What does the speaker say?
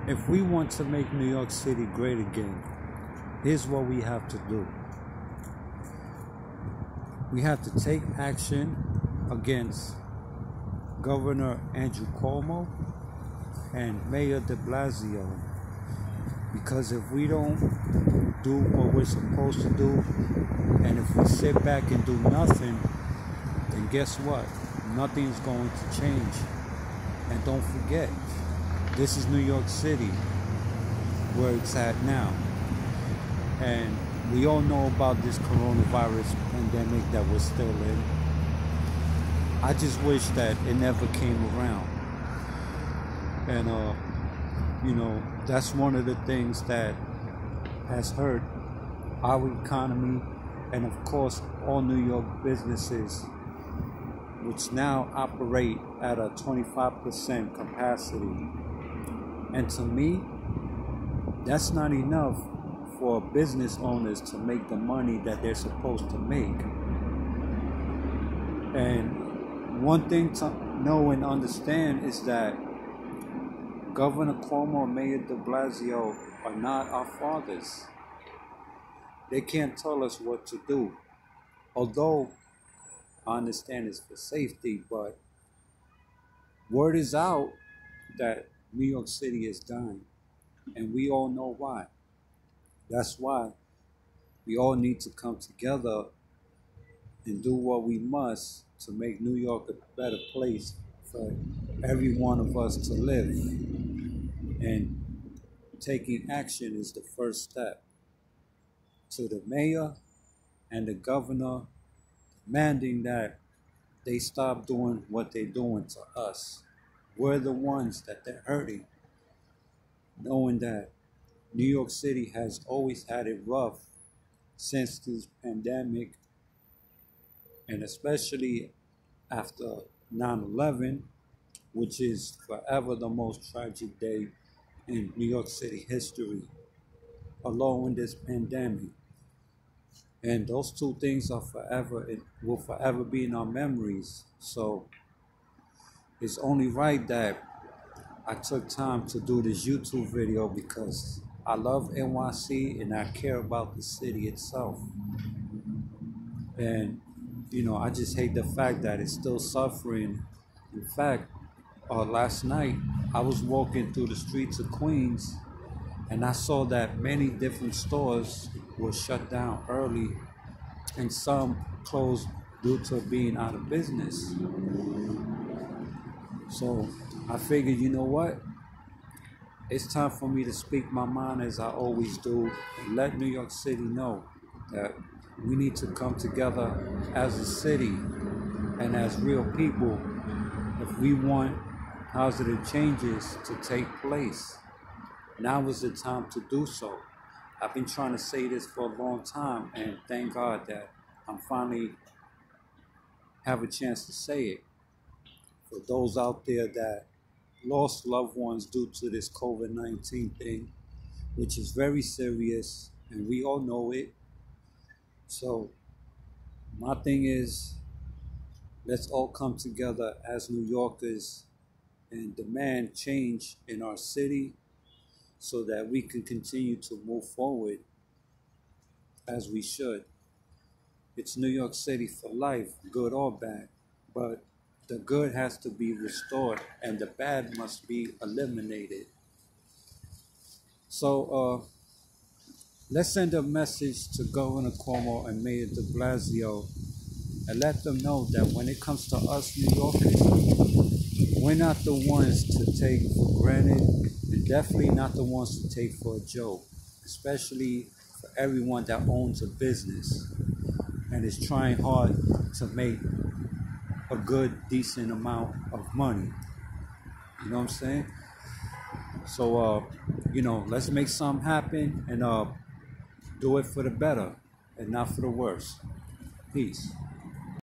If we want to make New York City great again, here's what we have to do. We have to take action against Governor Andrew Cuomo and Mayor de Blasio. Because if we don't do what we're supposed to do, and if we sit back and do nothing, then guess what? Nothing's going to change. And don't forget, this is New York City, where it's at now. And we all know about this coronavirus pandemic that we're still in. I just wish that it never came around. And, that's one of the things that has hurt our economy and, of course, all New York businesses, which now operate at a 25% capacity. And to me, that's not enough for business owners to make the money that they're supposed to make. And one thing to know and understand is that Governor Cuomo and Mayor de Blasio are not our fathers. They can't tell us what to do. Although I understand it's for safety, but word is out that New York City is dying. And we all know why. That's why we all need to come together and do what we must to make New York a better place for every one of us to live. And taking action is the first step. To the mayor and the governor, demanding that they stop doing what they're doing to us. We're the ones that they're hurting, knowing that New York City has always had it rough since this pandemic, and especially after 9/11, which is forever the most tragic day in New York City history, along with this pandemic. And those two things are it will forever be in our memories. So it's only right that I took time to do this YouTube video because I love NYC and I care about the city itself. And, I just hate the fact that it's still suffering. In fact, last night I was walking through the streets of Queens and I saw that many different stores were shut down early and some closed due to being out of business. So I figured, you know what? It's time for me to speak my mind as I always do and let New York City know that we need to come together as a city and as real people if we want positive changes to take place. Now is the time to do so. I've been trying to say this for a long time, and thank God that I'm finally have a chance to say it. For those out there that lost loved ones due to this COVID-19 thing, which is very serious, and we all know it. So my thing is, let's all come together as New Yorkers and demand change in our city so that we can continue to move forward as we should. It's New York City for life, good or bad, but the good has to be restored and the bad must be eliminated. So let's send a message to Governor Cuomo and Mayor de Blasio and let them know that when it comes to us New Yorkers, we're not the ones to take for granted and definitely not the ones to take for a joke, especially for everyone that owns a business and is trying hard to make a good, decent amount of money. You know what I'm saying? So, let's make something happen and do it for the better and not for the worse. Peace.